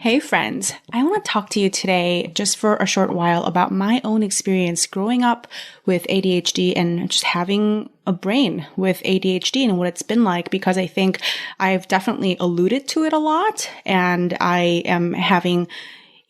Hey friends, I want to talk to you today just for a short while about my own experience growing up with ADHD and just having a brain with ADHD and what it's been like, because I think I've definitely alluded to it a lot, and I am having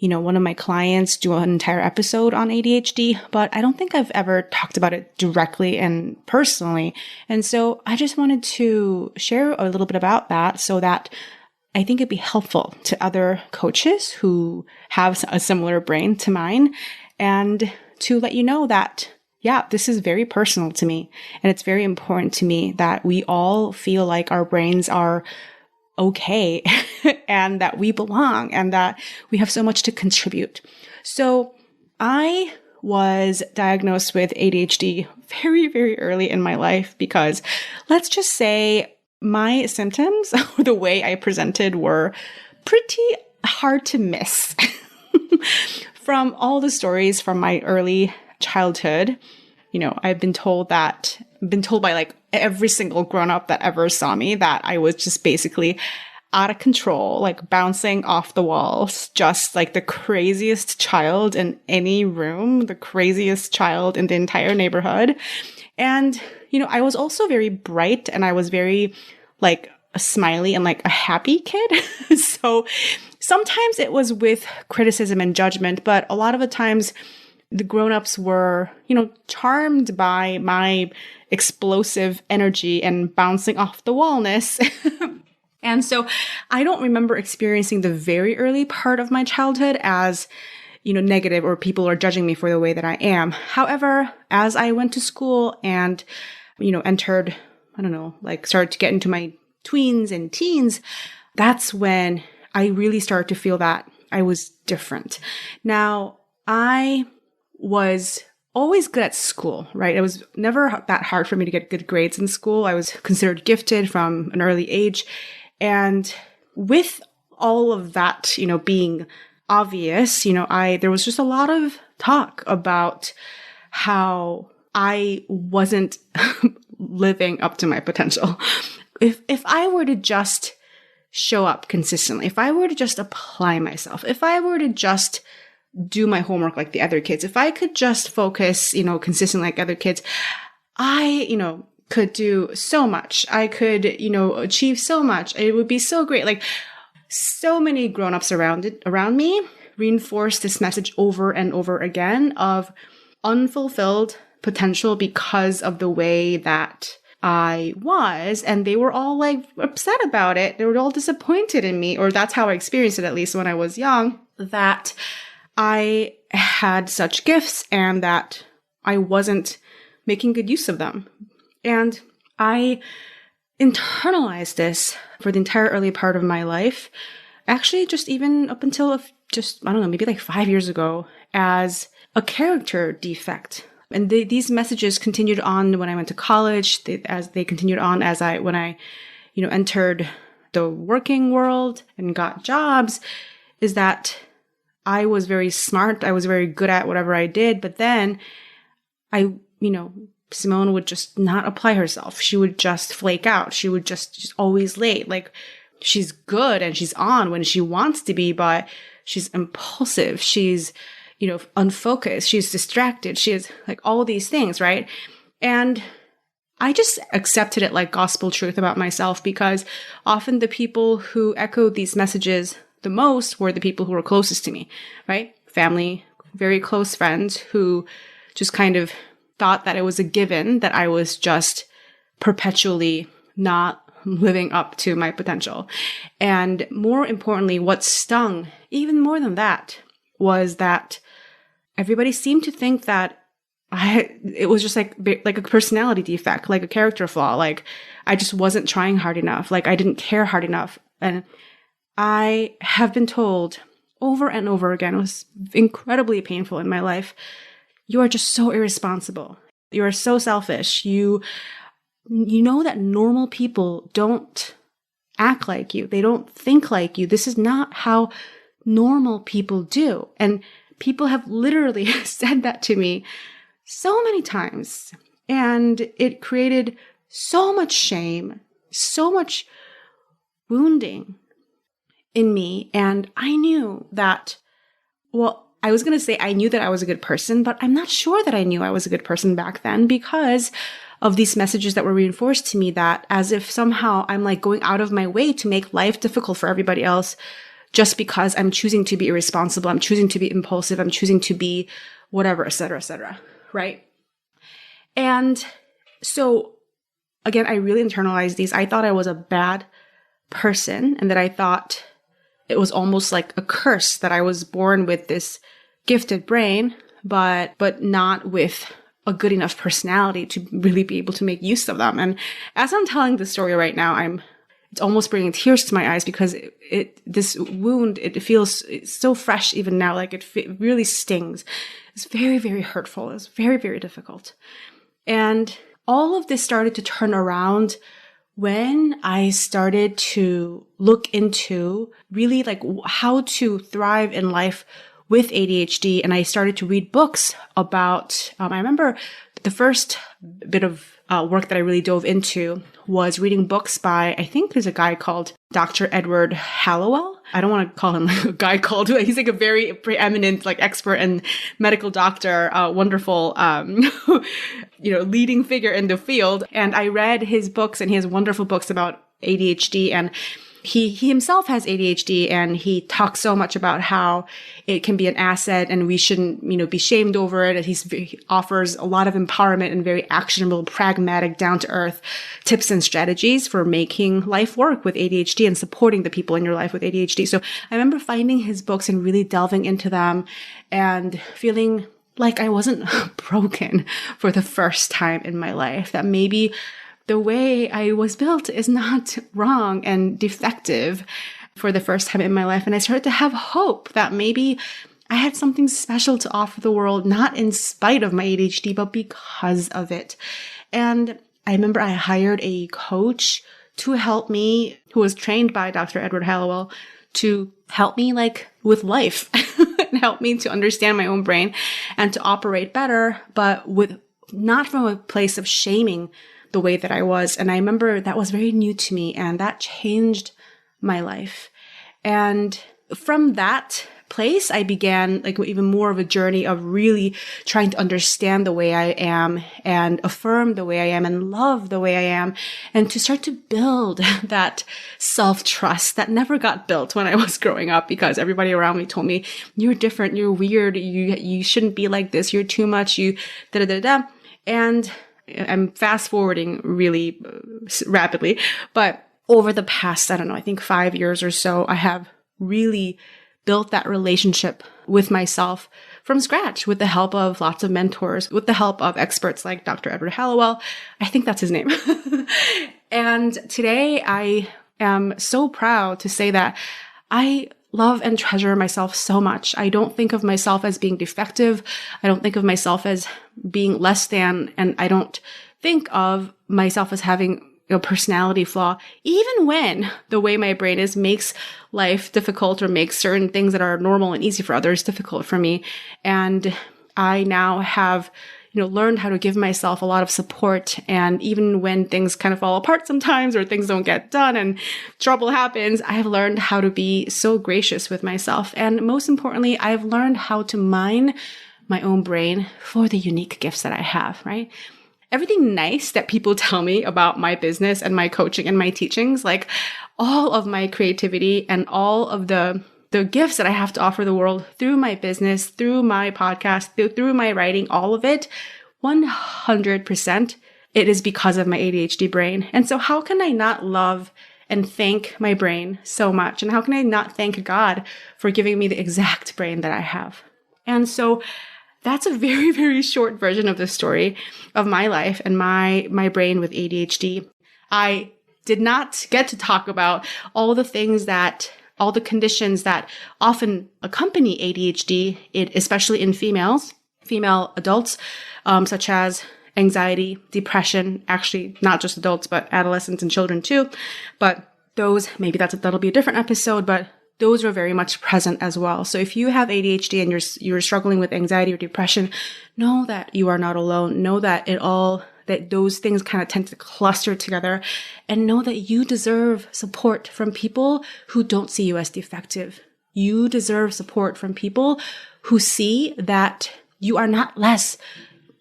one of my clients do an entire episode on ADHD, but I don't think I've ever talked about it directly and personally. And so I just wanted to share a little bit about that so that I think it'd be helpful to other coaches who have a similar brain to mine, and to let you know that, yeah, this is very personal to me. And it's very important to me that we all feel like our brains are okay and that we belong and that we have so much to contribute. So I was diagnosed with ADHD very, very early in my life because, let's just say, my symptoms, the way I presented, were pretty hard to miss. From all the stories from my early childhood, I've been told by like every single grown-up that ever saw me that I was just basically out of control, like bouncing off the walls, just like the craziest child in any room, the craziest child in the entire neighborhood. And I was also very bright, and I was very like a smiley and like a happy kid. So sometimes it was with criticism and judgment, but a lot of the times the grown-ups were, charmed by my explosive energy and bouncing off the wallness. And so I don't remember experiencing the very early part of my childhood as negative, or people are judging me for the way that I am. However, as I went to school and, entered, started to get into my tweens and teens, that's when I really started to feel that I was different. Now, I was always good at school, right? It was never that hard for me to get good grades in school. I was considered gifted from an early age. And with all of that, being obvious, there was just a lot of talk about how I wasn't living up to my potential. If I were to just show up consistently, if I were to just apply myself, if I were to just do my homework like the other kids, if I could just focus, consistently like other kids, I, could do so much. I could, achieve so much. It would be so great. Like, so many grown-ups around me reinforced this message over and over again of unfulfilled potential because of the way that I was, and they were all like upset about it. They were all disappointed in me, or that's how I experienced it, at least when I was young, that I had such gifts and that I wasn't making good use of them. And I internalized this for the entire early part of my life, actually just even up until maybe like 5 years ago, as a character defect. And these messages continued on when I went to college, as they continued on when I entered the working world and got jobs, is that I was very smart. I was very good at whatever I did. But then Simone would just not apply herself. She would just flake out. She would just always late. Like, she's good and she's on when she wants to be, but she's impulsive. She's unfocused, she's distracted, she is like all these things, right? And I just accepted it like gospel truth about myself, because often the people who echoed these messages the most were the people who were closest to me, right? Family, very close friends who just kind of thought that it was a given that I was just perpetually not living up to my potential. And more importantly, what stung even more than that was that everybody seemed to think that it was just like a personality defect, like a character flaw. Like, I just wasn't trying hard enough. Like, I didn't care hard enough. And I have been told over and over again, it was incredibly painful in my life, you are just so irresponsible. You are so selfish. You know that normal people don't act like you. They don't think like you. This is not how normal people do. And people have literally said that to me so many times. And it created so much shame, so much wounding. in me. And I knew that, I was going to say I knew that I was a good person, but I'm not sure that I knew I was a good person back then because of these messages that were reinforced to me, that as if somehow I'm like going out of my way to make life difficult for everybody else just because I'm choosing to be irresponsible, I'm choosing to be impulsive, I'm choosing to be whatever, et cetera, right? And so again, I really internalized these. I thought I was a bad person and that I thought it was almost like a curse that I was born with this gifted brain, but not with a good enough personality to really be able to make use of them. And as I'm telling this story right now, it's almost bringing tears to my eyes because this wound, it feels so fresh even now. Like it really stings. It's very, very hurtful. It's very, very difficult. And all of this started to turn around when I started to look into really like how to thrive in life with ADHD. And I started to read books about, I remember the first bit of work that I really dove into was reading books by, I think there's a guy called Dr. Edward Hallowell. I don't want to call him like a guy called, he's like a very preeminent like expert and medical doctor, wonderful, leading figure in the field. And I read his books, and he has wonderful books about ADHD, and he himself has ADHD, and he talks so much about how it can be an asset and we shouldn't, be shamed over it. And he offers a lot of empowerment and very actionable, pragmatic, down to earth tips and strategies for making life work with ADHD and supporting the people in your life with ADHD. So I remember finding his books and really delving into them and feeling like I wasn't broken for the first time in my life, that maybe the way I was built is not wrong and defective for the first time in my life. And I started to have hope that maybe I had something special to offer the world, not in spite of my ADHD, but because of it. And I remember I hired a coach to help me, who was trained by Dr. Edward Hallowell, to help me like with life and help me to understand my own brain and to operate better, but not from a place of shaming the way that I was. And I remember that was very new to me, and that changed my life. And from that place, I began like even more of a journey of really trying to understand the way I am and affirm the way I am and love the way I am, and to start to build that self-trust that never got built when I was growing up, because everybody around me told me, you're different, you're weird, you shouldn't be like this, you're too much, you da-da-da-da. And I'm fast forwarding really rapidly, but over the past, I think 5 years or so, I have really built that relationship with myself from scratch with the help of lots of mentors, with the help of experts like Dr. Edward Hallowell. I think that's his name. And today I am so proud to say that I love and treasure myself so much. I don't think of myself as being defective. I don't think of myself as being less than, and I don't think of myself as having a personality flaw, even when the way my brain is makes life difficult or makes certain things that are normal and easy for others difficult for me. And I now have learned how to give myself a lot of support. And even when things kind of fall apart sometimes, or things don't get done and trouble happens, I have learned how to be so gracious with myself. And most importantly, I have learned how to mine my own brain for the unique gifts that I have, right? Everything nice that people tell me about my business and my coaching and my teachings, like all of my creativity and all of the gifts that I have to offer the world through my business, through my podcast, through my writing, all of it, 100%, it is because of my ADHD brain. And so how can I not love and thank my brain so much? And how can I not thank God for giving me the exact brain that I have? And so that's a very, very short version of the story of my life and my brain with ADHD. I did not get to talk about all the conditions that often accompany ADHD, especially in female adults, such as anxiety, depression, actually not just adults, but adolescents and children too. But that'll be a different episode, but those are very much present as well. So if you have ADHD and you're struggling with anxiety or depression, know that you are not alone. Know that that those things kind of tend to cluster together. And know that you deserve support from people who don't see you as defective. You deserve support from people who see that you are not less,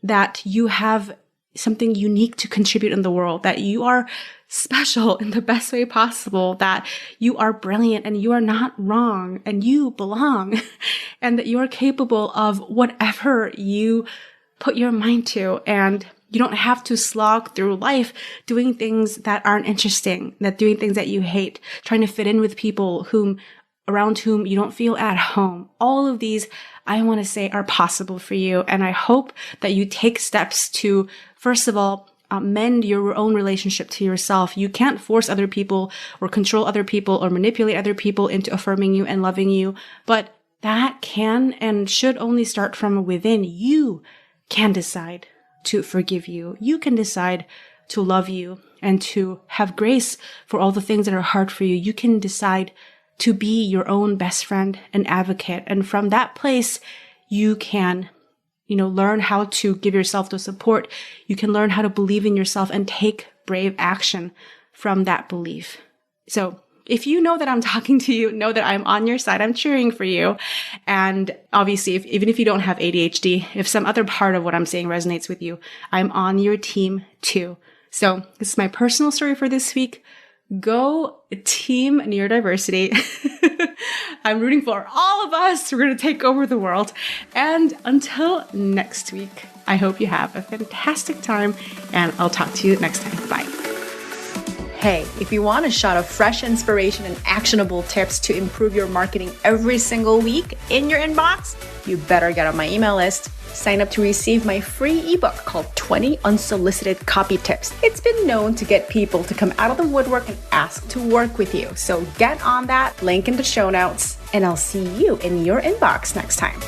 that you have something unique to contribute in the world, that you are special in the best way possible, that you are brilliant and you are not wrong and you belong, and that you are capable of whatever you put your mind to. And you don't have to slog through life doing things that aren't interesting, doing things that you hate, trying to fit in with people around whom you don't feel at home. All of these, I want to say, are possible for you. And I hope that you take steps to, first of all, mend your own relationship to yourself. You can't force other people or control other people or manipulate other people into affirming you and loving you. But that can and should only start from within. You can decide to forgive you. You can decide to love you and to have grace for all the things that are hard for you. You can decide to be your own best friend and advocate. And from that place, you can learn how to give yourself the support. You can learn how to believe in yourself and take brave action from that belief. So if you know that I'm talking to you, know that I'm on your side. I'm cheering for you. And obviously, even if you don't have ADHD, if some other part of what I'm saying resonates with you, I'm on your team too. So this is my personal story for this week. Go team neurodiversity. I'm rooting for all of us. We're going to take over the world. And until next week, I hope you have a fantastic time, and I'll talk to you next time. Bye. Hey, if you want a shot of fresh inspiration and actionable tips to improve your marketing every single week in your inbox, you better get on my email list. Sign up to receive my free ebook called 20 Unsolicited Copy Tips. It's been known to get people to come out of the woodwork and ask to work with you. So get on that, link in the show notes, and I'll see you in your inbox next time.